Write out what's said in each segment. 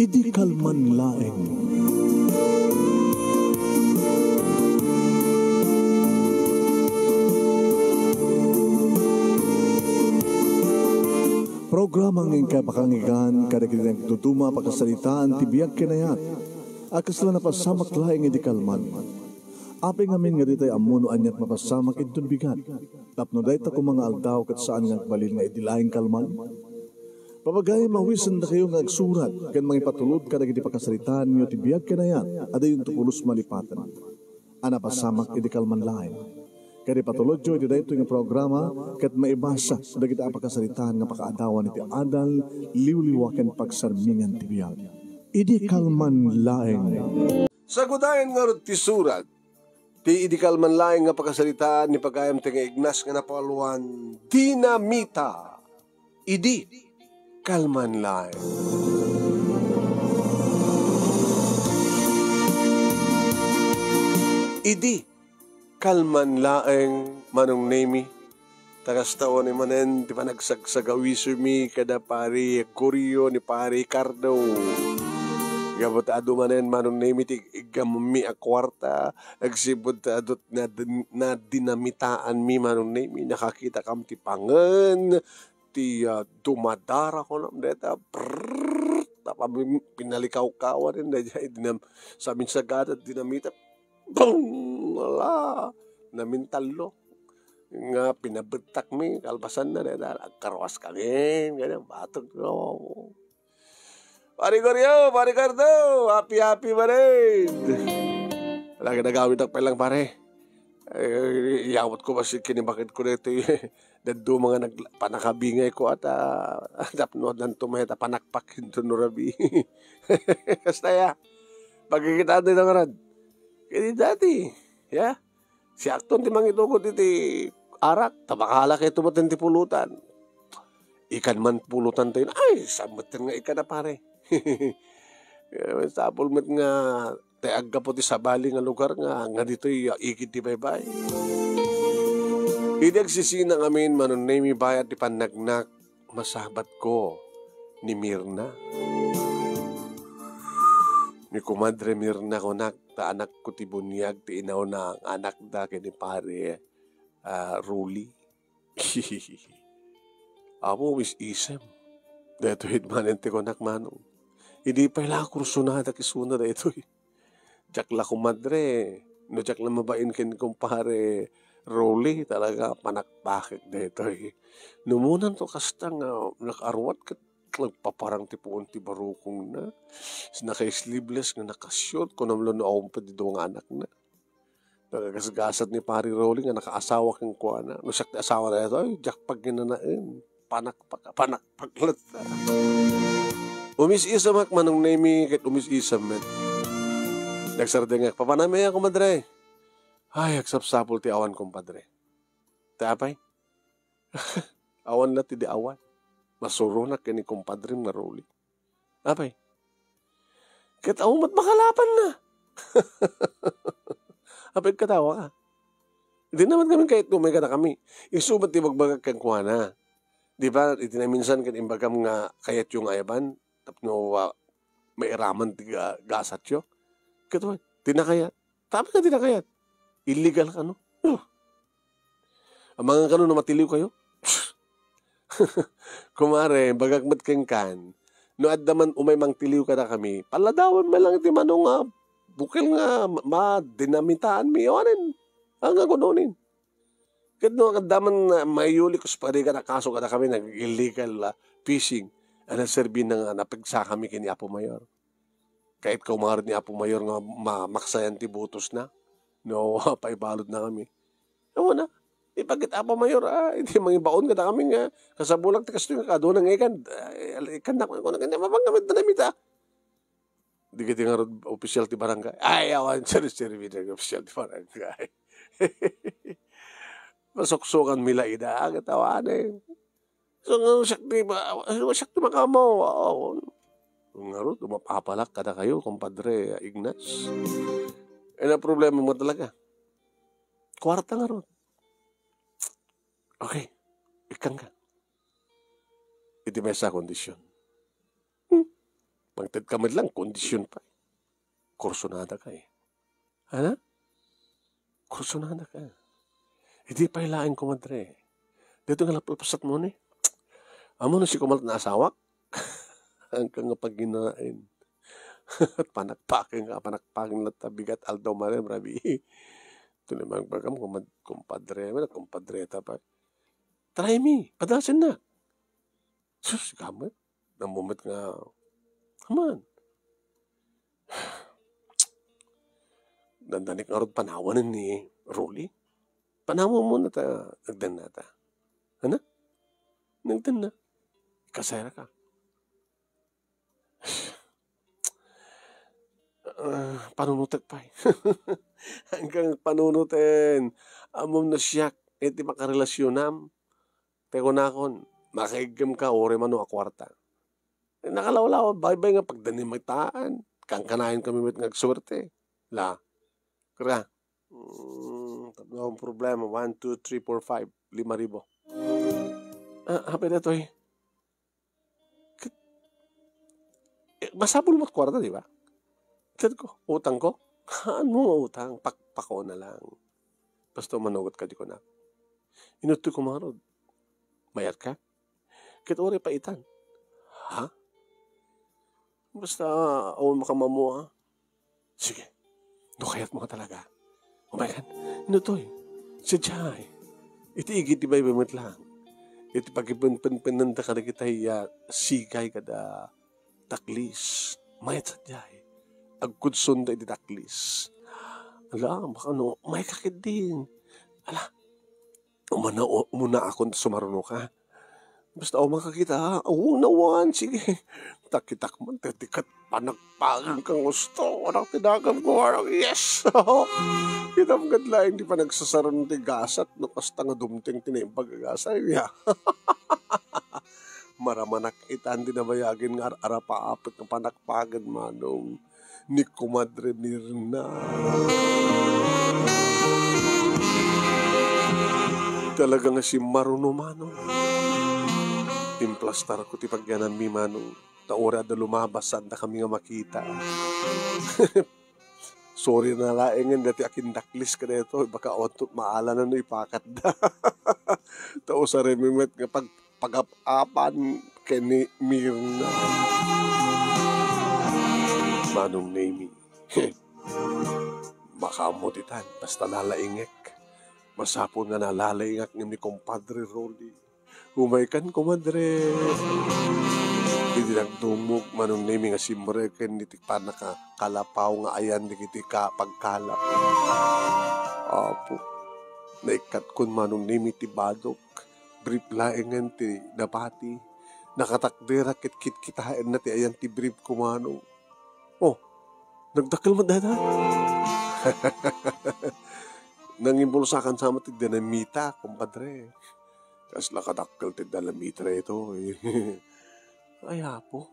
Idi kalman laeng. Programa ng kapakangigan kada kinang tutuma pakasalitaan tibiyag kinayat. Akas lang napasamak laeng idi kalman. Aping amin nga ditay amuno anyat mapasamak itong bigat. Tapno dahi ta mga aldaw kat saan nga balil nga idi laeng kalman. Pamagay mawisan na kayo nga agsurat kan mga ipatulod kada giti pakasalitaan nyo tibiyag kinayat ada yung tukulos malipatan. Anapasamak idi kalman laeng. Kaya patulod jo, iti dahito yung programa kat maibasa da kita pakasalitaan nga pakaadawan iti adal liwliwaken pagsarmingan tibiyag. Idi kalman laeng. Sa gudayan nga ti surat, ti idi kalman laeng nga pakasalitaan ni pagayam ti nga ignas nga napaluan, dinamita. Idi kalman laeng. Idi kalman laeng manong nemi. Tagas taon ni manen ti panagsagsagawiso mi kada pari Kuryo ni pari Cardo. Gabot adu manen manong nemi ti igammi a kwarta. Agsibod ta adot na dinamitaan mi manong nemi. Nakakita kam ti pangen. Ti dumadara ko nam deta. Tapa pinalikaw-kawan rin. Samin sagada dinamita. Boom! Wala. Namintalo. Nga pinabetak mi. Kalbasan na deta. Agkarwas kami. Ganyan. Batog. No. Pari Kuryo, pari Cardo. Happy ba rin? Lagi nagawin ang pelang pare. Iyawat ko kasi kinibakit ko dito dado mga panakabingay ko at napnood ng tumeta panakpak hinto nurabi. Kasta ya. Pagkikita din ang rad. Kaya dati. Ya. Si Akton ti mangitugot iti arak. Tabakala kayo tumatin ti pulutan. Ikan man pulutan tayo. Ay, samutin nga ikan na pare. Sa pulmet nga teag ka po ti sabali nga lugar nga dito'y ikit ti baybay. Hindi agsisinang amin manon nemi bayat ti panagnak masabat ko ni Mirna. Ni kumadre Mirna ko ta anak ko ti bunyag ti inaw na ang anak da ni pare Ruli. Amo mis isem. Dato hitmanen ti konak manong. Hindi pa ila kursunada kisuna da ito Jak la kumadre. No jak la mabain kin kumpare Rolly talaga panakpakik dito Numunan to kastang nakarwat kat nagpaparang tipuon ti barukong na. Naka-sleeveless nga nakasyot ko namlo na aumpad di doong anak na. Nagagasgasat ni pari Rolly nga nakaasawa kang kuha na. No siyak ti asawa na ito, jak pag ginanain. Panakpaklat na. Umis-isamak manong nemi kat umis-isamak. Nagsardengak, papanamay ako madre. Ay, agsapsapol ti awan kumpadre. Ti apay? Awan na ti di awan. Masuro na kini kumpadre nga Rolly. Apay? Kat awan makalapan na. Apay katawa ka. Hindi naman kami kahit tumay ka na kami. Isubat ti magbagag kang kuha na. Di ba, itinaminsan kan imbagam nga kayat yung ayaban. Tapno may iraman ti gasat yo. Kato, tinakayat. Tama ka tinakayat. Illegal ka, no? Ang mga kano na matiliw kayo? Kumare, bagagmat keng kan. No addaman umay mang tiliw ka na kami. Paladawan mo lang iti manong nga. Bukil nga, dinamitaan mi. Yawanin. Ang nga kununin. Kahit no, kaddaman mayuli ko sa pari ka na kaso ka na kami nag-illegal fishing. Ano serbi na napagsa kami kini Apo Mayor. Kahit kaumarin ni Apo Mayor nga maksayan ti butos na. No, paibalod na kami. Ewan na. Ipagit Apo Mayor, hindi mga baon ka na kami nga. Kasabulang ti kasto yung kadunang ikan. Ikan na ko na kanya mapangamit na namin ta. Di ka nga rin official ti barangay. Ay, awan, sari-sari official ti barangay. Masuksukan mila ida. Katawan eh. So, siyak di makamaw. Nga ro, dumapapalak ka na kayo, kumpadre Ignas. Na problema mo talaga. Kwarta nga ro. Okay, ikang ka. Iti may sa kondisyon. Pangtad ka man lang, kondisyon pa. Kursonada ka eh. Ano? Kursonada ka. Hindi pa hilain kumadre. Dito nga lapasat mo ni. Amo na si kumalat na asawa. Hanggang nga pag ginain. At panakpaking lang tabigat aldaw marim, rabi. Ito naman bagam, kumpadre, kumpadreta pa. Try me, padasin na. Sus, gamit. Nang moment nga, come on. Dandanik nga rin panawanan ni Rolly. Panawan mo na ta, nagdan na ta. Ano? Nagdan na. Kasera ka. Panunutan pa eh. Hanggang panunutin. Amom na siyak. Iti makarelasyon pero na akon, makaigam ka, ore man o akwarta. Nakalawlaw, bye-bye nga pagdanimataan. Kangkanahin kami mit ngagswerte. La. Kaya, tatlo akong problema. 1, 2, 3, 4, 5. 5,000. Happy na to eh. Masabol mo at kwarta, di ba? Kaya ko, utang ko? Haan mo utang? Pakpako na lang. Basta manugot ka di ko na. Inutoy ko mga rod. Bayad ka? Kaya ore pa itan. Ha? Basta, awon makamamu ha? Sige. Nukayat mo ka talaga. Umayan. Inutoy. Sadyay. Iti igit di ba ibamit lang. Iti pag-ipan-pananda ka na kita sigay kada taklis. Mayat sadyay. Agkudson da iti taklis. Ala, baka no, may kakit din. Ala, umuna ako sumaruno ka. Basta ako makakita, awang nawan, sige. Takitak man, tetikat, panagpagan kang gusto. Anak tinagam ko, anak, yes! Kinamgad lang, di pa nagsasaran ng tigasat, no kasta nga dumting tinimpag agasay niya. Maramanak itan, di nabayagin nga arapaapit ng panagpagan manong ni Kumadre Mirna. Talaga nga si Maruno manong. Implastar ko ti pagyanan mi manong. Taura da lumabasan da kami nga makita. Sorry na laengan dati akin daklis ka na ito. Baka ontot maala na no ipakat da. Tao sa remimet nga pag-apan kani Mirna. Manong Nemi. Makamutitan. Basta nalaingek. Masapon nga nalalaingak ni Compadre Rolly. Humaykan, Comadre. Hindi nagdumog manong Nemi nga simbre ken niti panaka kalapaw nga ayan di kiti ka pagkalap. Apo. Naikat kun manong Nemi ti badok. Brief laengan ti napati. Nakatakdera kit kitain na ti ayan ti brief kumanong. Oh, nagdakil mo dada. Nangimbulsakan sa mati dinamita, kumpadre. Kas nakadakil ti dinamita ito. Ay, apo.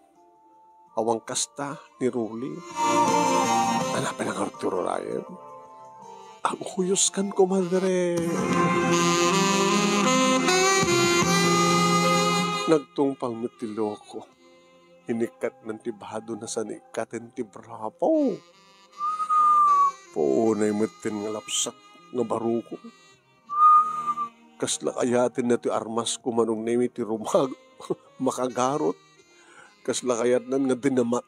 Awang kasta ni Rolly. Hanapin ang Arturo Ryan. Ang huyos kan, kumadre. Nagtungpang natiloko. Inikat ng tibado na sa nikatin ti Bravo. Paunay matin nga lapsak nga baruko. Kasla kayatin na ti armas ko manong Nemi ti rumag makagarot. Kasla kayat nan nga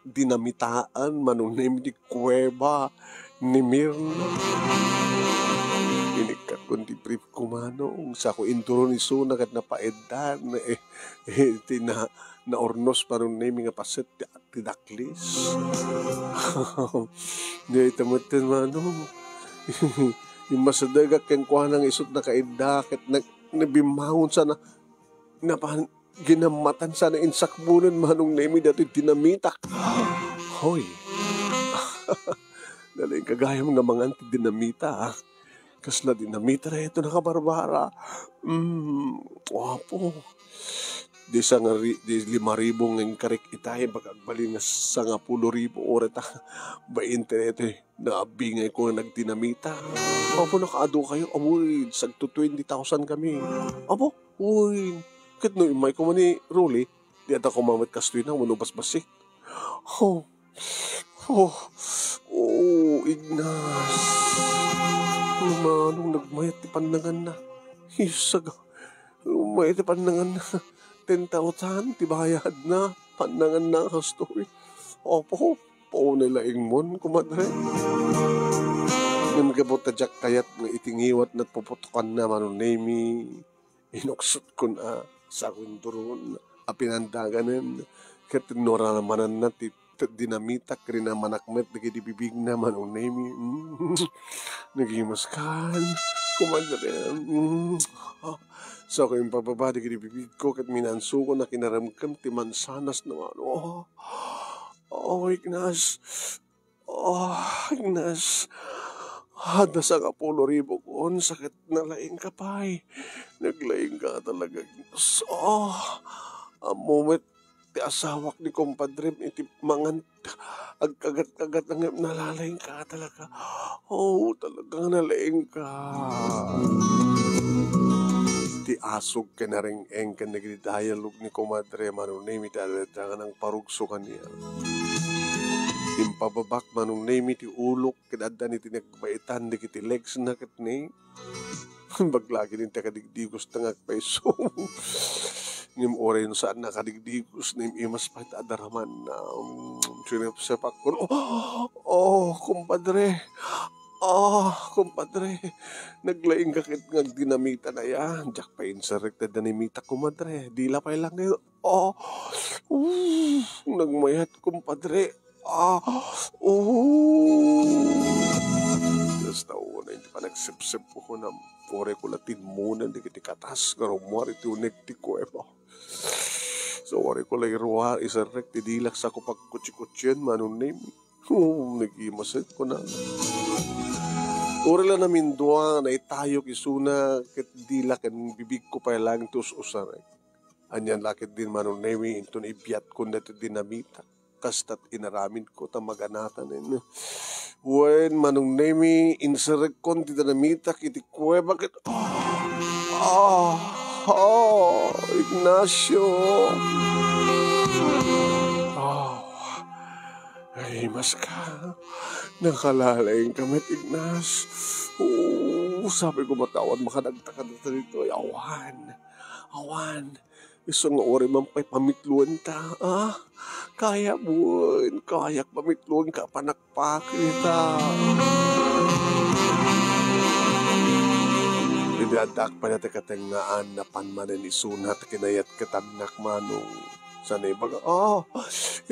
dinamitaan manong Nemi ti kuweba ni Mirna. Inikat ko ti brief ko manong sa ko inturo ni Suna kat napaedan na ornos manong Nemi nga paset ti daklis. Di itamutin manong. Yung masadagak keng kuha ng isot na kaidakit na nabimahon sana ginamatan sana insakbunan manong Nemi dati dinamitak. Hoy. Dali kagaya mga mga anti-dinamita. Kasla dinamita na ito nakabarbara. Wapo. Di sa nga di 5,000 ng karik itahe bakagbali nga sa nga 10,000 oreta 20 ito naabingay ko na nagdinamita. Apo nakaado kayo amoy sagto 20,000 kami. Apo uy ket no imay ko man ni Rolly di ata ko mamit kastoy na manubas basik. Oh, oh, oh, Ignas. Manong nagmayat ti pandangan na. Isaga, mayat ti pandangan na. 10,000 ti bayad na. Pandangan na kastoy. Opo, po nilaing mon, kumadre. Yung gabot na jak kayat nga itingiwat na puputukan na manunemi. Inuksot ko na sa kunduron. Apinandaganin. Katinora naman na ti dinamitak rin na manakmet nagidibibig na manunemi. Nagimaskan. Kumadre. So, kung pababa nagidibibig ko kat minanso ko na kinaramkam ti mansanas naman. Ignas. Ignas. Hada sa kapulo ribo ko, sakit na laing ka pa'y. Naglaing ka talaga, Ignas. A moment, ti asawak ni kumpadre, iti mangan, agkagat-kagat ang nalalaing ka talaga. Talagang nalaing ka. Ti asog ka na rin ka nagdi-dialogue ni kumadre, manunemi talaga ng parugso kaniya. Impababak manunemi ti ulok, kadadan iti nagbaitan, di kiti legs na katni. Baglagi din ta kadigdigos na ngagpaiso. Ngim oray no saan nakadigdigos na imas pa itadaraman na sinapsapak ko. Kumpadre. Kumpadre. Naglaing kakit ngag dinamita na yan. Diyak pa insarik na dinamita, kumadre. Dila pa ilang ngayon. Nagmayat, kumpadre. Tapos na hindi pa nagsip-sip ko na pore ko latin muna di kiti katas garumwar iti unik ti ko so ore ko lay ruwar isarek ti dilak sa ko pagkutsi-kutsyen manunim nagimasit ko na ore lang namin doa na itayo kisuna ket dilak kan bibig ko pa lang tus usarek anyan lakit din manunemi inton ibiyat ko na ti dinamita kastat inaramin ko ta maganatan when manunemi inserek kon ti dinamita kiti kwe bakit Ignacio ay mas ka nakalalaing kamit Ignas sabi ko matawad makadagtakan na dito awan isang ori man pa'y pamitluan ta, Kaya buwan, kayak pamitluan ka, panakpak kita. Didadak pa natin katengaan na panmanan isunat kinayat katanak manong sanay baga,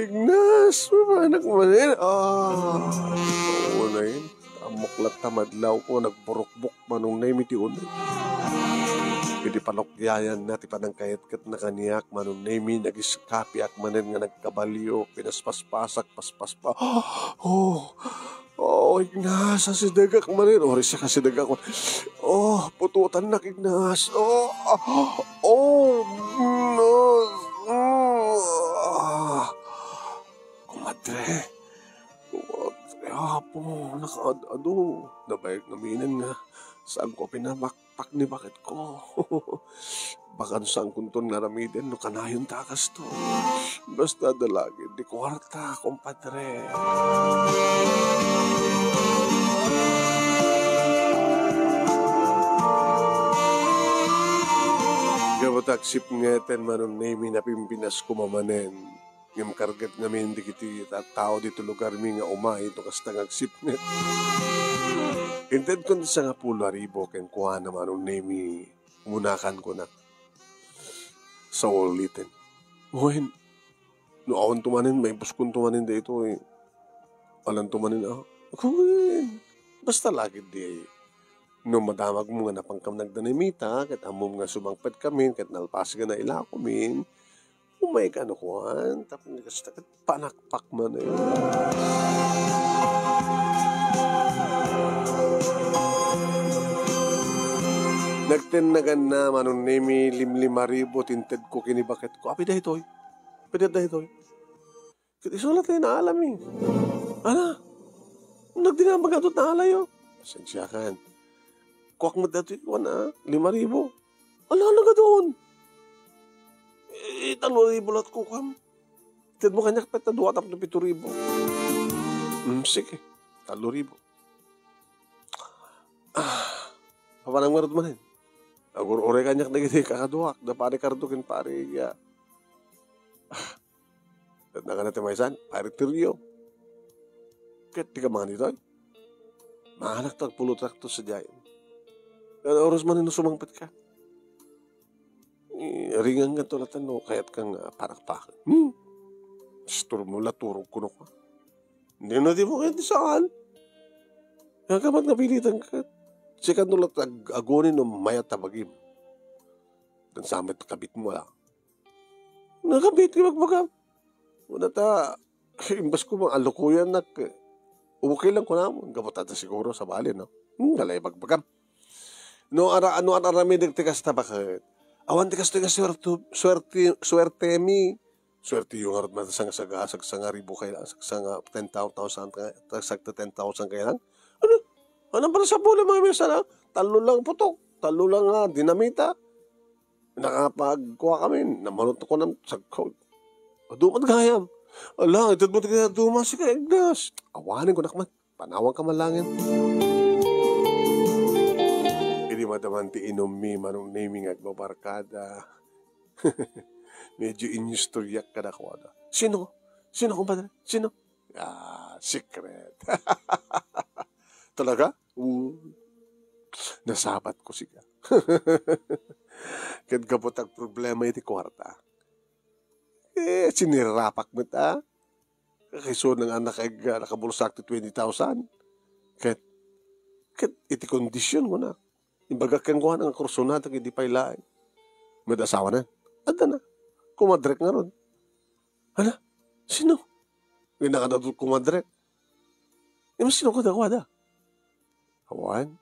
Ignas, mapanak manin, oo na yun, amoklat tamadlaw ko, nagburukbuk manong na imiti unay. Pwede panokyayan natin panangkayat-kat na kaniyak, manunemi, nagiskapiak manin nga nagkabalyo, pinaspaspasak, paspaspa. Ignas, asidagak manin. Risa kasidagak ko. Pututan na, Ignas. Kumadre. Po, nakaado. Nabayag naminin nga. Saan ko pinamakpak ni bakit ko? Baka saan kunton naramidin no kanayon takas to. Basta dalagin di kwarta, kompadre. Gawataksip ngeten manunemi na pimpinas kumamanen. Ngam kargat ngamin di kiti tao dito lugar mi nga umay to kasta ngagsip nget. Inted ko sa nga 10,000 ken kuha naman ang nemi munakan ko na sa ulitin. Ngayon, noon tumanin, may buskon tumanin dito Alam tumanin basta lagi di no madamag mo nga napangkam nagdanimita, kat amom nga sumangpet kami, kat nalpas ka na ila kumin, umay ka no kuhan, tapos kasta kat panakpak man Nagtinagan na manunemi 5,000 tinted ko kinibakit ko. Api dahitoy. Pwede dahitoy. Kati sulat tayo na alam Ana? Nagdinamag atot na alayo. Sensyakan. Kuwak mo dahitoy ko na 5,000. Ala ka doon. 3,000 lat ko kam. Itad mo kanyak pa, 2,7,000. Sige, 3,000. Papanang marot manin. Agur-ore kanyak na gini kakaduak, da pare kardukin pare ya. At nakanate maisan, pare tiryo. Ket di ka mga nito. Maanak to, pulutrak to sa jayin. Kaya oras manin no sumangpit ka. Ringan nga tulatan no, kaya't kang parak-pak. Stur mo laturog kuno ka. Hindi na di mo kayo di saan. Kaya ka napilitan ka. Sikat nulat agonin no mayat tabagim. Dan samit kabit mo lang. Nakabit ka magbagam. Una ta, imbas ko mga alukuyan na okay lang ko na mo. Gamot ata siguro sa bali, no? Galay magbagam. No, ano aramidig tikas na bakit? Awan tikas swerte mi. Swerte yung harap na sa ribu kayo lang. Sa 10,000 kayo lang. Ano pala sa bula mga mesa na? Talo lang putok. Talo lang dinamita. Nakapagkuha kami. Namanot ko ng sagkod. Dumat gayam. Ala, ito mo tignan dumas. Sige, Ignas. Awanin ko nakman. Panawang kamalangin. Hindi madamanti inom manong naming agbabarkada. Medyo inyustoryak ka na ko. Sino? Sino kumpadre? Sino? Secret. Talaga? Nasabat ko siya. Kad kapot ang problema iti kwarta. Sinirapak mo ta. Kakiso ng anak ay nakabulsak ti 20,000. Kat iti kondisyon mo na. Imbaga kang kuha ng kursunat ang hindi pailain. Madasawa na. Ada na. Kumadrek nga ron. Hala? Sino? May nakadadol kumadrek. Mas sino ko na? Awan?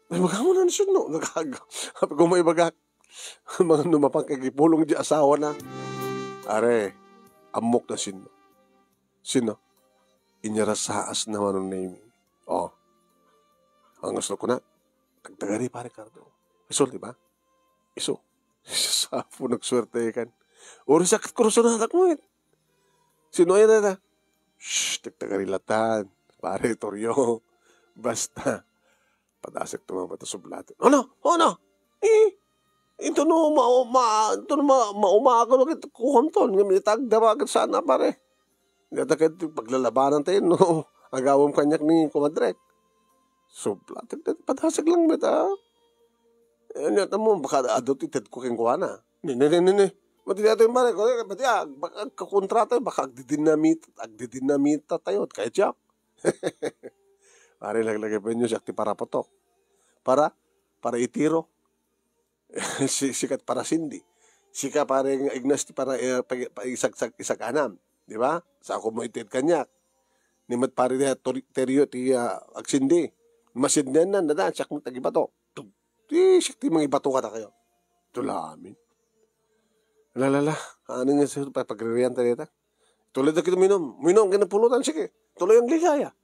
May baga mo na nasunod. Kung may baga, mga numapang kagipulong di asawa na. Are, amok na sino. Sino? Inyarasaas naman ang name. Ang gusto ko na, tagtagari pare Cardo. Iso, di ba? Iso. Sapo nagswerte kan. Uri sakit kurso na mo eh. Sino yan na? Shhh, tagtagari latan. Pare Toryo. Basta. Padasek tumama ito sublatin. Ano? Ito no, maumaga ito kuhonton. Ngayon, itagdawagan sana pare. Natakit paglalabanan tayo, no? Agawam kanyak ni kumadrek. Sublatin, padasek lang mita. Nata mo, baka adot ited ko keng kuha na. Nini. Mati natin yung pare, baka kakontrata, baka agdidinamita tayo. Kahit siya. Pare laglagay pa nyo siya para patok. Para itiro. Sikat para sindi. Sika para yung Ignas para isak anam. Di ba? Sa ako mo itit kanyak. Nimat pare niya teryo ti agsindi. Masid na nadaan. Siyak mo tagibato. Siyak ti mga ibato ka na kayo. Tulamin. Lalala. Ano nga sa pagre-reyan tayo? Tulad na kita minom. Minom ka na pulutan. Sige. Tuloy ang ligaya.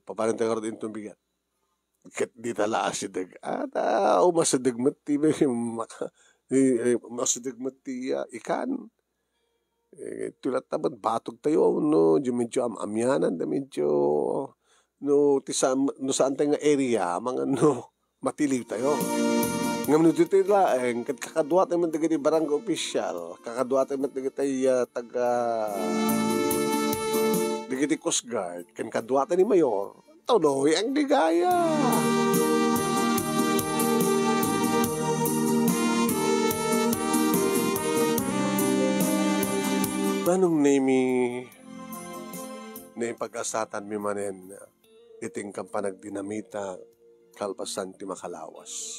Paparang tayo din itong bigat. Kat di tala asidag. Masadag mati. Masadag mati ikan. Tulad tabat batog tayo. No, medyo amyanan. Medyo saan tayo nga area. Mga matiliw tayo. Ngayon dito lang. Kakadwa tayo man tayo barangay official. Kakadwa tayo man tayo taga... Digiti Coast Guard, kan kadwata ni Mayor, tuloy ang ligaya. Manong name na pag-asatan mi manen iting kampanag dinamita kalpasan ti makalawas.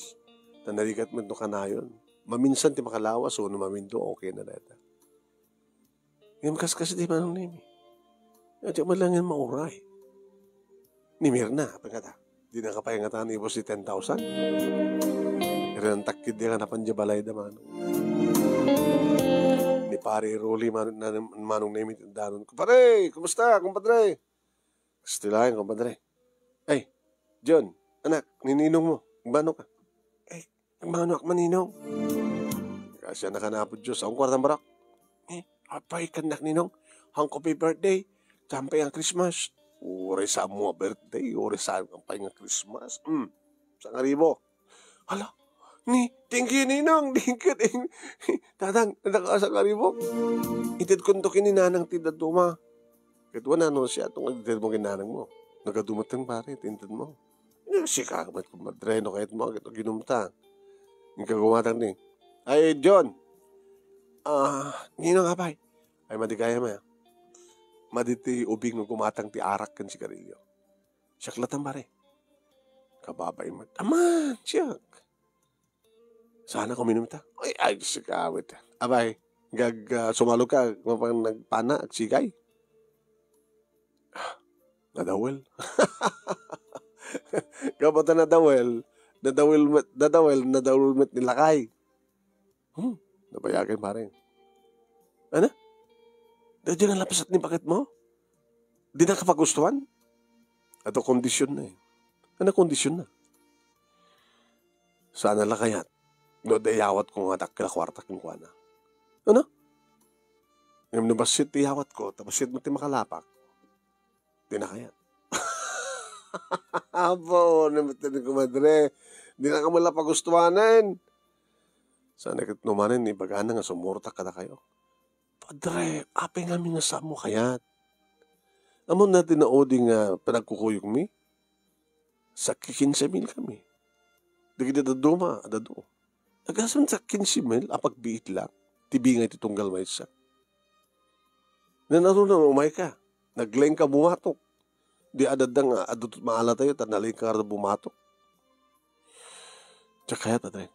Tanarigat mo ito kanayon. Maminsan ti makalawas o mamindo okay na data. Ngayon kasi di manong name. At yung malangin mauray. Ni Mirna, pagkata. Di na kapayangatan ni Ibos si 10,000. Pero ang takid niya ka na panjabalay naman. Ni pare Rolly, manong name it danon. Kumpare, kumusta, kumpadre? Stilayan, kumpadre. Ay, John, anak, nininong mo. Bano ka? Ay, bano ak maninong? Kasi nakanapod Diyos. Ang kwartang barak. Apay ka nak ninong. Hang kopi birthday. Sampay ang Christmas. Uri sa mo birthday. Uri sa kampay nga Christmas. Sa nga ribo. Hala. Thank you, Ninong. Thank you. Tatang, sa nga ribo. Itid kuntukin ni nanang tidaduma. Kaya na siya itong agdid mo kinanang mo. Nagadumatang pare, tintad mo. Si kakamat kong madreno kahit mo agad ginumta. Yung kagamatang ni. Ay, John. Ninong apay. Ay, madigaya mo. Maditi ubing ng gumatang ti arak kan sigarilyo. Siyaklatan pare. Kababay mo. Aman, siyak. Sana kung minumta. Ay, si kawit. Abay, sumalo ka, mapang nagpana, agsigay. Nadawel. Kapata nadawel met nilakay. Nabayagan pa rin. Ano? Dahil ang lapasat ni bakit mo? Di na kapagustuhan? Ato kondisyon na eh. Ano kondisyon na? Sana lang kayat. No, dayawat ko nga takila kwarta kong kuwana. Ano? Ngayon nabasit tiyawat ko, tapos sit mo ti makalapak. Di na kaya. Apo, namitin ko madre. Di na ka mala pagustuhanan. Sana kat numanin, ibagana nga sumurta ka na kayo. Padre, apay nga nga sa mo kayat. Amon natin na oding pinagkukuyog mi. Sa 15,000 kami. Dagiti daduma, adado. Agasan sa 15,000, apagbiit lang. Tibingay titunggal may isa. Nanaro na umay ka. Naglaing ka bumatok. Di adadang adot maala tayo, tanalaing ka na bumatok. Tsak kayat, padre.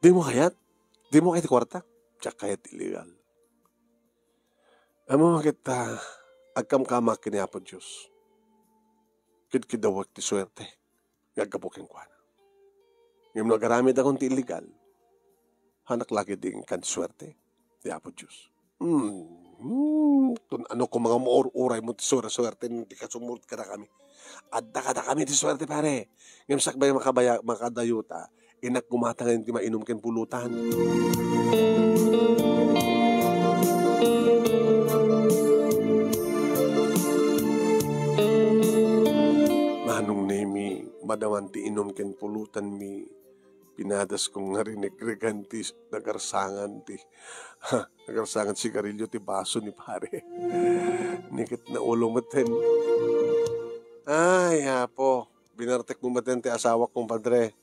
Di mo kayat? Di mo kayat kwarta? Tsak kayat illegal. Amo kita, agkam-kamak kiniapo Diyos. Kidkidawag ti swerte. Gagabukin ko na. Ngayon nagaramid akong ti illegal. Hanak lagi ding kan swerte. Di apo Diyos. Ano kung mga uray mo ti swerte, hindi ka sumurot ka na kami. Adda ka na kami ti swerte pare. Ngayon sakbay makadayuta, inak gumatangan ti mainom ken pulutan. Manong nemi, madawan ti inom ken pulutan mi. Pinadas kong ngarinig-rigan ti nagarsangan sigarilyo ti baso ni pare. Nikit na ulo maten. Ay, hapo. Binartek mo maten ti asawa kong padre.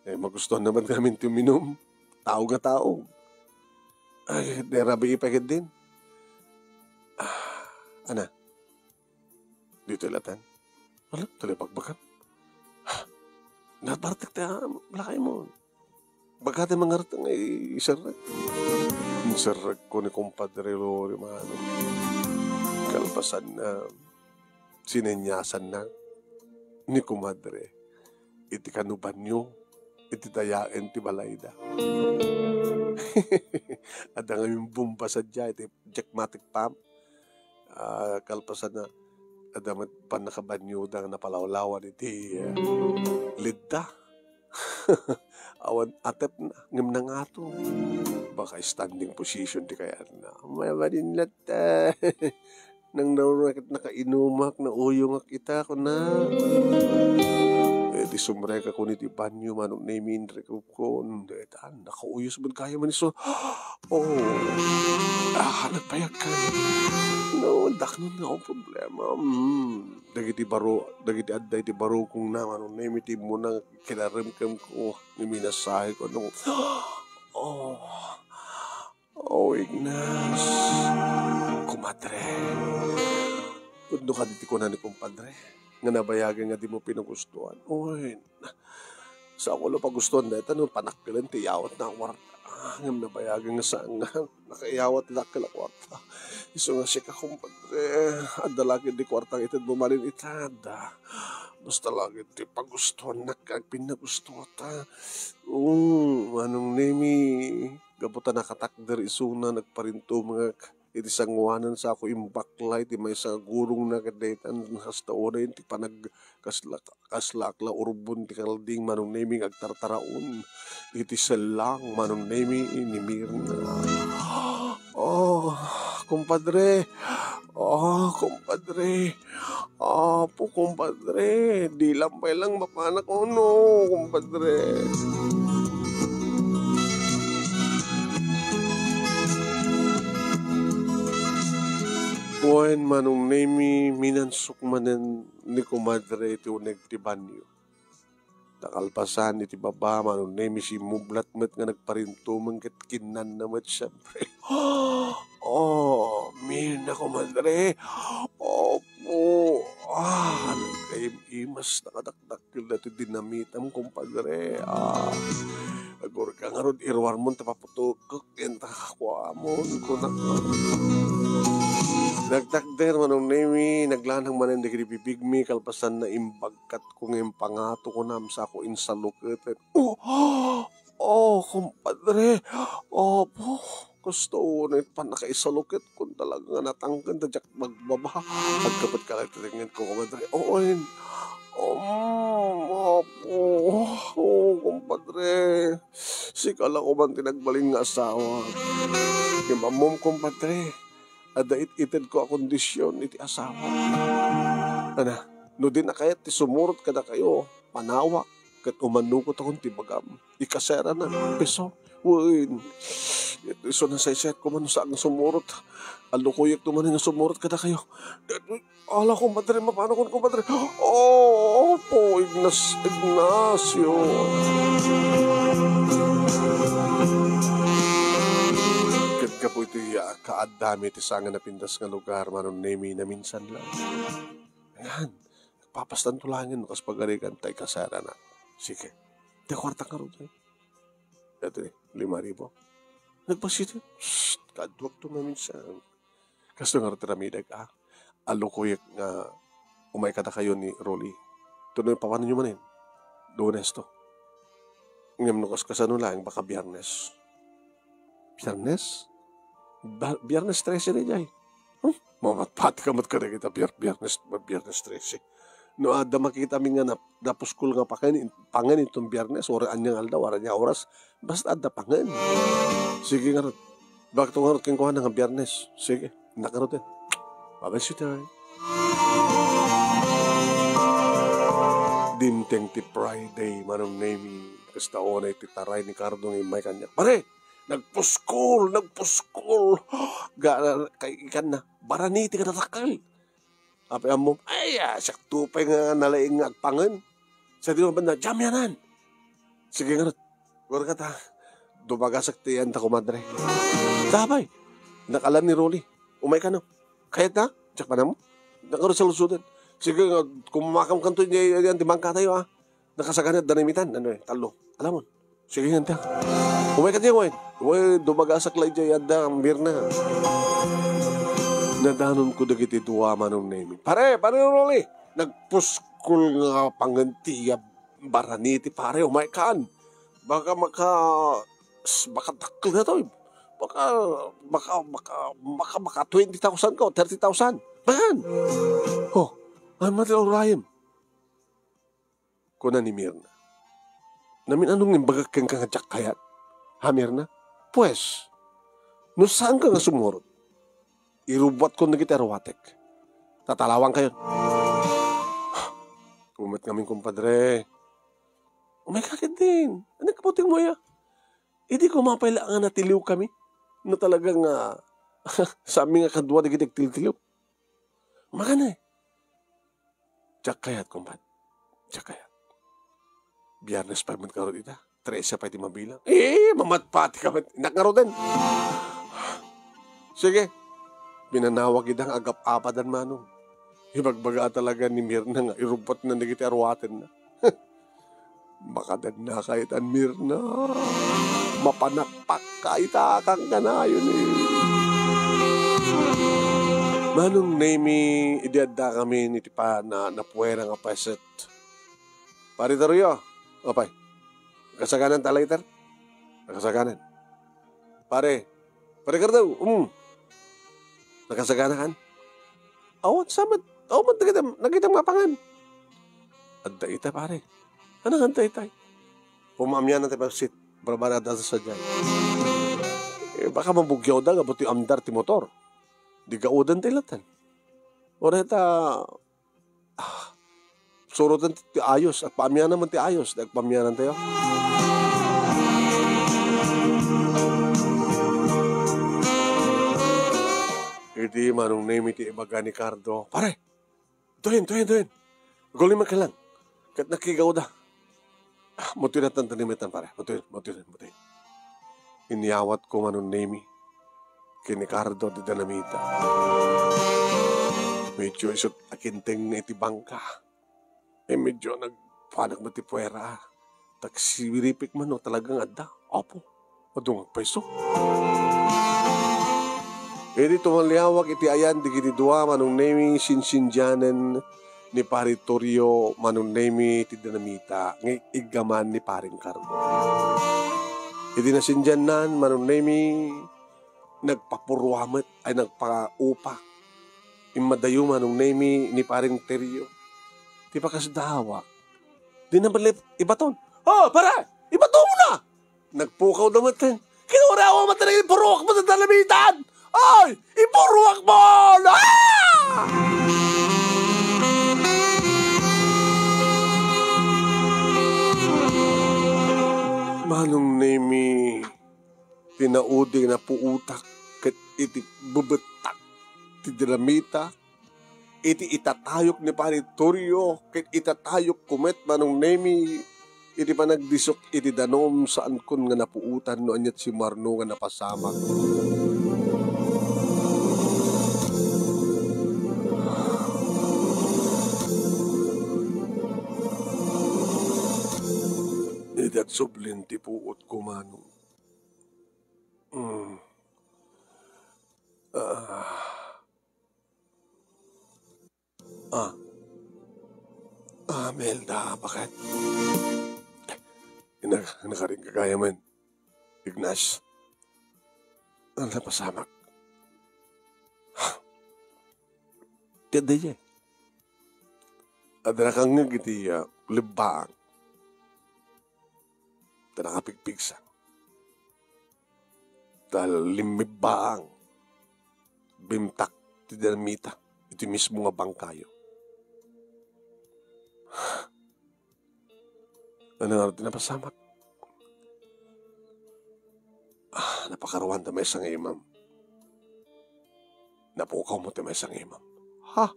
Magustuhan naman namin ti uminom. Tao nga tao. Ay, derabi ipagid din. Ana? Dito ilatan? Wala, talipagbakan. Nabartak tayo, lakay mo. Bagate mga ratang ay isarag. Isarag ko ni kumpadre Lori, mano. Kalpasan na, sinenyasan na, ni kumadre. Iti kanuban nyo, iti tayain ti balayda. Ada nga yung bumpa sa dya, iti jackmatic pump. Kalpasan na, adamat panakabanyo dang napalawlawan iti lidda. Awan atep na, ngam na nga to. Baka standing position di kaya na. Mayaman lat nang naurakit nakainumak na uyong kita ko na. Di sumre ka ko ni ti banyo manong naimindre ko ko. Nakauyos man kaya man iso. Nagpayag ka. No, daknon nga akong problema. Dagiti adday ti baro kong naman. Naimiti mo na kinarimkam ko. Niminasahe ko. Ignas. Kumadre. Tundo ka diti ko na ni kumpadre. Nga nabayagan nga di mo pinagustuhan. Sa ako lang pagustuhan na ito. Panakpilan ti yawat na warta. Ngam nabayagan nga saan nga. Nakaiyawat na kwarta. Iso nga siya ka kumpadre. Adda lagi di kwartang itad bumalin itada. Basta lagi di pagustuhan na kag pinagustuhan ta. Manong nemi. Gabutan nakatakder isuna nagparinto mga iti sangwanan sa ako imbaklay ti may sa gurong na kadaytan hasta una yun ti kaslakla urbon ti kalding manong naming agtartaraon iti salang manong naming inimir na. Kumpadre, Kumpadre. Po, kumpadre. Di lampay lang mapanak ko, no, kumpadre. Buwan manong nemi minansok manen ni kumadre iti uneg ti banyo. Nakalpasan iti baba manong nemi si mublat met nga nagparintumang ket kinan na met siyempre. Mina kumadre. Opo. Imas nakadakdakil na iti dinamitam kumpadre. Agor ka nga ron irwar mo tapaputukok enta kakwamon kunak. Nagtakder manong nemi, naglanang manan di bibigmi, kalpasan na imbagkat kung yung pangato ko nam sa ako insaluket. Kumpadre. Opo, gusto ko na pa nakaisaluket kung talaga natanggan na jak magbaba. Pagkapat ka lang titingin ko, kumpadre. Kumpadre. Sikala ko man tinagbaling nga asawa. Kimamom, kumpadre. Adait ited ko a kondisyon iti asawa. No din na kayat ti sumurot ka na kayo, panawak, kat umanukot akong tibagam. Ikasera na, peso. Uy, iso na sa iset ko man saan sumurot. Alukuyak tumanin na sumurot ka na kayo. Ala ko, madre, mapano ko, madre. Po, Ignacio. Ka po ito kaadami iti sanga na pindas nga lugar manon nemi na minsan lang. Ayan, nagpapastan tulangin no kas pagarikan tay kasara na. Sige, di kwarta ka rin tayo. Ito 5,000. Nagpasito. Kadwag to maminsan. Kasto nga rin tiramidag alukoyak nga umay kada kayo ni Rolly. Tunoy pa paano nyo manin? Lunes to. Ngayon no kas kasano lang baka Biyernes. Biyernes? Biyernes 13 na jay. Mamatpat ka mat ka na kita Biyernes 13. No ada makita mi nga napuskul nga pangan itong Biyernes or anyang aldaw, aranya oras, basta ada pangan. Sige nga rin. Bakit nga rin kong kuha nga Biyernes? Sige, nakarotin. Babay tayo. Dimteng ti Friday, manong nemi. Kasta o na ititaray ni Cardo ng may kanya. Pare! Nagpuskol. Kay ikan na, baraniti ka natakal. Api mo, siyak tupay nga nalaing nga agpangan. Sa di naman na, jam yanan. Sige nga, gawar ka ta. Dumagasak tiyan ta kumadre. Sabay, nakalan ni Rolly. Umay ka na. Kayat na, tsak pa na mo. Nakaroon sa lusudan. Sige nga, kung mamakam kanto niya yan, dimang ka tayo Nakasaganat, danimitan. Talo. Alam mo. Sige nga ta. Umay ka niya, dumagasak lang dyan yada ang birna. Nadanon ko dagiti duwa manong nemi. Pare Rolly, nagpuskul nga pangantiya baraniti pare, umay kaan. Baka takil na to. Baka 20,000 ko, 30,000. Man! Ang matilaw rayam. Kuna ni Mirna. Namin anong nimbagag kang kajak kayat? Ha, Mirna? Pues, no saan ka nga sumurot? Irubat ko na kita arwatek. Tatalawang kayo. Umat kami kumpadre. Umay kakit din. Ano kaputing mo ya? Hindi ko mapayla nga natiliw kami. No talagang sa amin nga kadwa na kita tiliw. Magana Tsak kayat kumpad. Tsak kayat. Biyernes pa man karo ita. 13 pa iti mabilang. Mamatpati ka. Nakaro din. Sige. Pinanawag idang agap-apadan manong. Ibagbaga talaga ni Mirna nga. Irubat na nagiti arwaten na. Makadag na kayitan Mirna. Mapanakpak kaitakang ka na yun Manong nemi idiadda kami niti pa na napuwera nga paset. Pari taruyo. Opay. Kasaganan talaitar? Nakasaganan. Pare Cardo. Nakasaganan kan? Awan samat. Awan nakita mapangan. Adda ita pare. Anong hanta itay? Pumamyan natin pa sit. Barbarada sa dyan. Baka mabugyaw da. Gabuti amdar ti motor. Di gaudan tilatan. Oreta, surutan ti ayos, at paamyan naman ti ayos, nagpamyanan tayo. Hindi manong name iti ibaga ni Cardo. Pare, tuhin. Gulim ka lang. Kat nakigaw da. Mutin at ang tanimitan, pare. Mutin. Iniyawat ko manong name kini Cardo di Dinamita. Medyo isot akinteng na iti bangka. Medyo nagpanag mo ti puwera. Tagsibiripik man o talagang adda. Opo, madungag peso. Edi tumaliyawak iti ayan di kinidua manong nemi sinsinjanen ni Paritorio manong nemi ti Dinamita ng igaman ni Paring Cardo. Edi nasinjanan manong nemi nagpapurwamet ay nagpaupa. Imadayo manong nemi ni Paring Terio. Di pa kasdawak. Di naman ibaton. Oh, para! Ibato mo na! Nagpukaw naman tayo. Kinurawa mo talaga ipurwak mo sa Dinamitan! Ay! Ipurwak mo! Ah! Manong nemi tinauding na puutak kat iti bubetak ti Dinamita iti itatayok ni Paritorio kat itatayok kumet manong nemi iti pa nagdisok iti danom saan kun nga napuutan no anyat si Marno nga napasamak. Idat sublin ti puot kumano. Melda, bakit? Nakaring kagaya man. Ignas. Ang napasamak. Tiada niya. Adara kang nga giti libaang. Tanakapigpigsa. Dahil limibaang. Bimtak. Ti Dinamita. Ito mismo nga bangkayo. Ano nga rin napasamak? Napakaruan ta may isang imam. Napukaw mo ta may isang imam. Ha?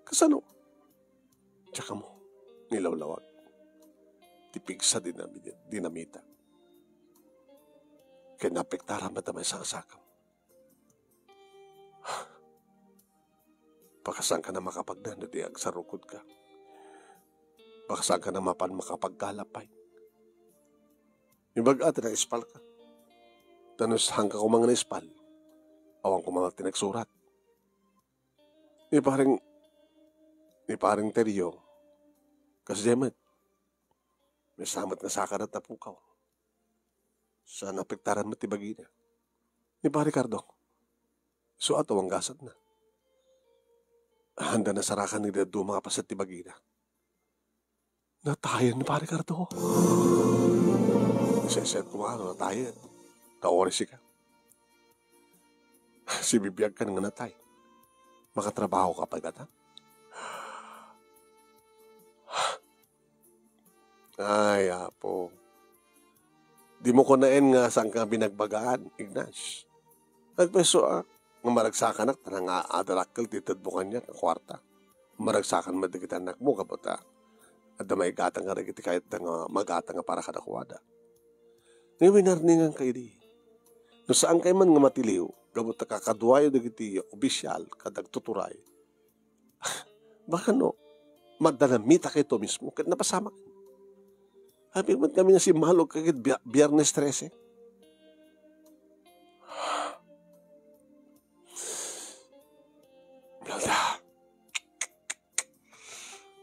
Kasano? Tsaka mo, nilawlawag. Tipig sa Dinamita. Kaya napektaran ba ta may isang asakam? Pakasan ka na makapagdano di agsarukod ka. Pakasan ka na mapan makapagkalapay. Ibagat na ispal ka. Tanus hangka ko mga na-ispal. Awang ko mga tinagsurat. Ni paring Terio. Kasi demet. May samat na sakarat na pukaw. Sa napektaran mo tibagina. Ni pa Ricardo. So ato ang gasat na. Handa na sarakan ni Dado mga pasat tibagina. Natayan ni pa Ricardo. Iseset ko mga natayan. Taorisi ka. Si bibiyag ka nga natay. Makatrabaho ka pa gata. Ay, apo. Di mo ko naen nga saan ka binagbagaan, Ignas. Nagpeso nga maragsakan ak, tanang adarakkel, titadbukan niya, ang kwarta. Maragsakan madagit anak mo, kapata. At na maigatang nga rin kahit nga magatang nga para kadakwada. Ngayon winarningan kayo di. No saan kayo man nga matiliw, gabot na kakadwayo dagiti opisyal, kadag tuturay. Baka no, magdanamita kayo to mismo, kahit napasama kayo. Habi man kami na si Malog kagit Biyernes 13. Melda.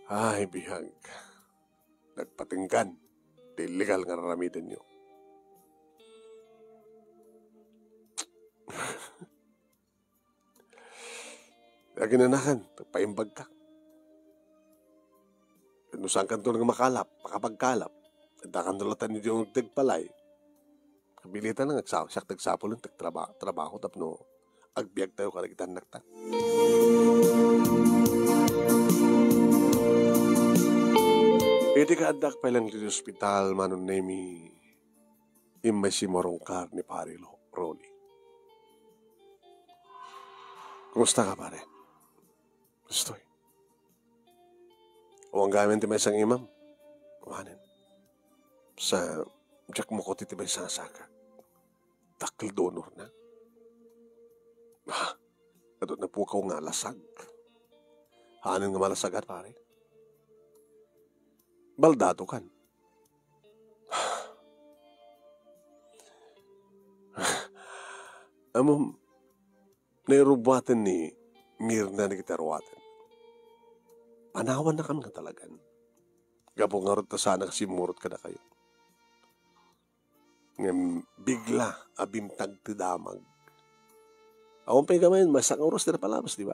Ay, bihag. Nagpatinggan. Di legal nga raramitin nyo. Lagi nanakan, pagpaimbag ka. Kung saan ka ito nga makalap, makapagkalap. Nagkakandulatan niyo yung nagtagpalay. Kabilitan na nagsasak, nagsapol yung trabaho, tapno agbiag tayo karagitan nakta. Iti kaadak pa lang dito hospital manon nemi imay si morongkar ni pare Rolly. Kumusta ka pare? Gustoy. O ang gamit ti may isang imam? Kumanin. Sa Jack mo ko titibay sa saka. Takil donor na. Adot na po ka nga lasag. Hanin nga malasagat pare. Baldado kan. Amo, nairubwatan ni Mirna na kita ruwatan. Panawan na kami nga talagan. Gabong nga rin sana kasi murot ka na kayo. Ngayon, bigla, abimtag ti damag. Awang pa gamayin, masang oras na palabas, di ba?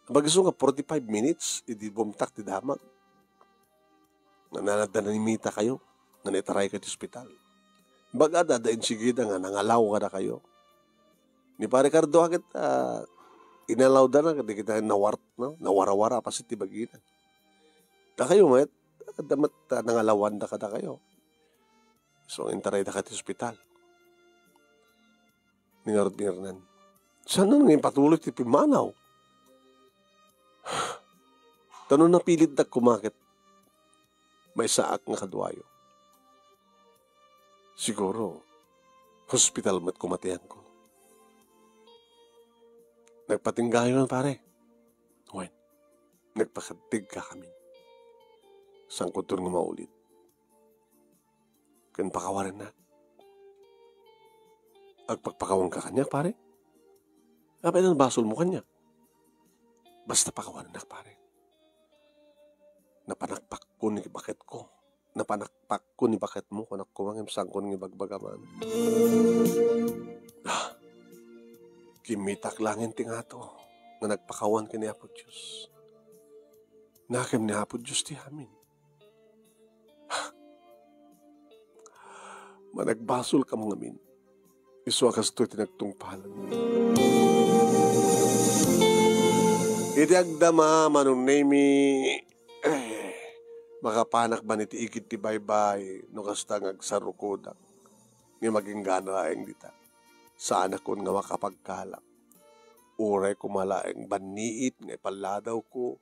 Bagiso nga 45 minutes, hindi bumtak ti damag. Nananad na nimita kayo, nanitaray ka ti hospital. Baga dadain sigida nga, nangalaw ka na kayo. Ni pare Cardo, akit, inalaw da na, hindi kita nawarawara pa si tibaginan. Da kayo, mayat, damat nangalawan da ka da kayo. So, intaray da ka ti hospital. Ningarot mirnan. Saan na ngayon patuloy ti pimanaw? Tanong na pilit da kumakit. May saak nga kadwayo. Siguro, hospital mat kumatihan ko. Nagpatinggayo na pare. Wen, nagpakatig ka kami. Sangkot nga maulit. Kan pakawaran na. Agpagpakawan ka kanya, pare. Kapag na basol mo kanya. Basta pakawaran na, pare. Napanakpak ko ni bakit ko. Napanakpak ko ni bakit mo. Kung kumangim sangkon ng bagbagaman. Kimitak langin ti nga to. Na nagpakawan ka ni Apo Diyos. Nakim ni Apo Diyos ti amin. Managbasol ka mga min. Iswa ka sa tinagtungpalan. Idagdama manong nemi makapanak ba ni ti ikit ti baybay no kasta ngagsarukodak ni maging ganaeng dita. Sana kon nga makapagkalak. Uray kumalaeng baniit nga ipaladaw ko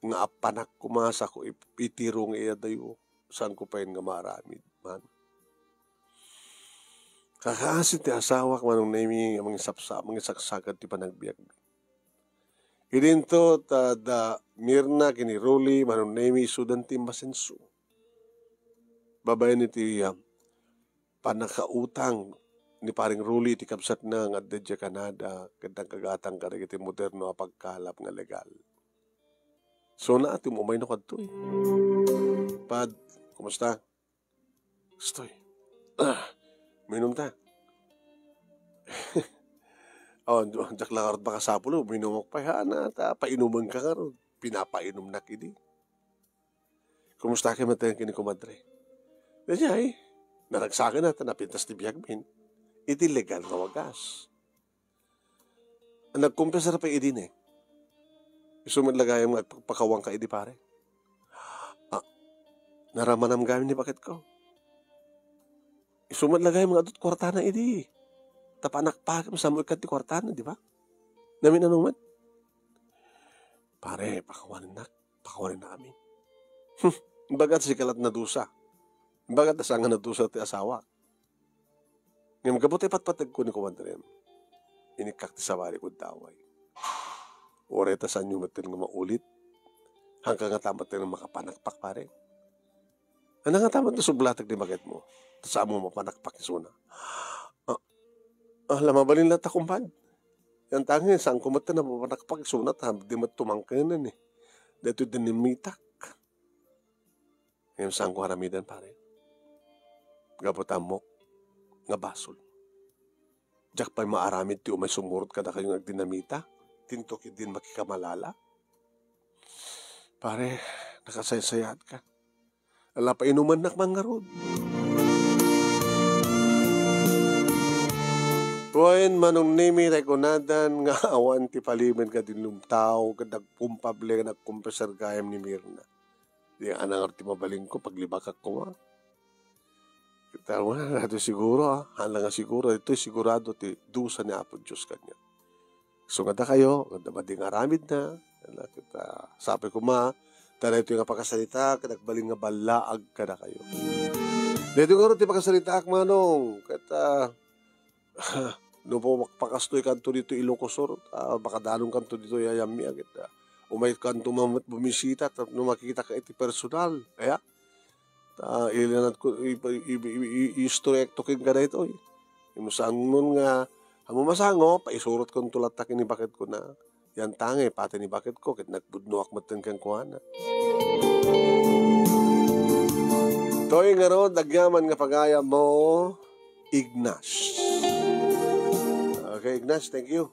nga apanak kumasa ko itirong iya dayo saan ko pa yun nga maramid man. Kakaasin ti asawa manong nemi mga saksagad ti panagbiag. Idinto da Mirna kini Rolly manong nemi sudan ti masenso. Babay ni ti panakautang ni paring Rolly ti kapsat na nga dedya Canada kadang kagatang karag iti moderno a pagkalap nga legal. So na ati umay no kadto eh. Pad, kumusta? Stoy. Minom ta. Oh, jak lang karot baka sapulo, minumok pa na ta painuman ka karon. Pinapainom na kidi. Kumusta kay matayan kini kumadre? Danya eh. Naragsakan na napintas ti biyag min. Iti legal nga wagas. Nagkumpesa na pa idin eh. Isumadlagay ang pagpakawang ka idi pare. Naramanam gamin ni bakit ko. Isumadlagay mga adot kwartana idi. Tapanak pa sa mo ikat ti kwartana, di ba? Namin anuman. Pare, pakawanin na kami. Bagat si kalat na dusa. Bagat asangan na dusa ti asawa. Ngayon kabuti patpatag ko ni kumandarin. Inikak ti sawari ko daway. Oreta sa nyo matin nga maulit. Hanggang nga tamat na makapanakpak pare. Ano nga tamat na sublatag ni bagat mo? Sa mo mapanakpak isuna. Lamabalin lang ta kumpad. Yan tangin, saan kumata na mapanakpak isunat, di matumangkanan eh. Dito din nimitak. Ngayon saan ko haramidan pare. Gapotamok, nga basol. Diyak pa'y maaramid ti umay sumurot ka na kayong agdinamita. Tintok din makikamalala. Pare, nakasaysayat ka. Ala pa inuman nak mangarod. Tuwain manong nimi rekonadan nga awan ti palimen ka din lumtaw ka nagpumpable ka nagkumpeser gayam ni Mirna. Di anang arti mabaling ko paglibakak ko nga. Kita mo na nato siguro hala nga siguro ito sigurado ti dusa ni Apo Diyos kanya. So nga kayo, nga mading aramid na, kita sabi ko dahil ito yung pagkasalita, kadagbaling nga balaag ka na kayo. Dito nga rin ti pagkasalita ak manong, kata no po makpakastoy kanto dito Ilocosur, baka dalong kanto dito yayami agad. Umay kanto mamat bumisita, no makikita ka iti personal. Kaya, ilanat ko, i-istorekto kin ka na ito. Imusang nun nga, amo masango, paisurot kong tulatakin ni bakit ko na, yan tangi, pati ni bakit ko, kit nagbudnuak matan kang kuhana. Toy nga ro, dagyaman nga pagaya mo, Ignace. Okay, Ignace, thank you.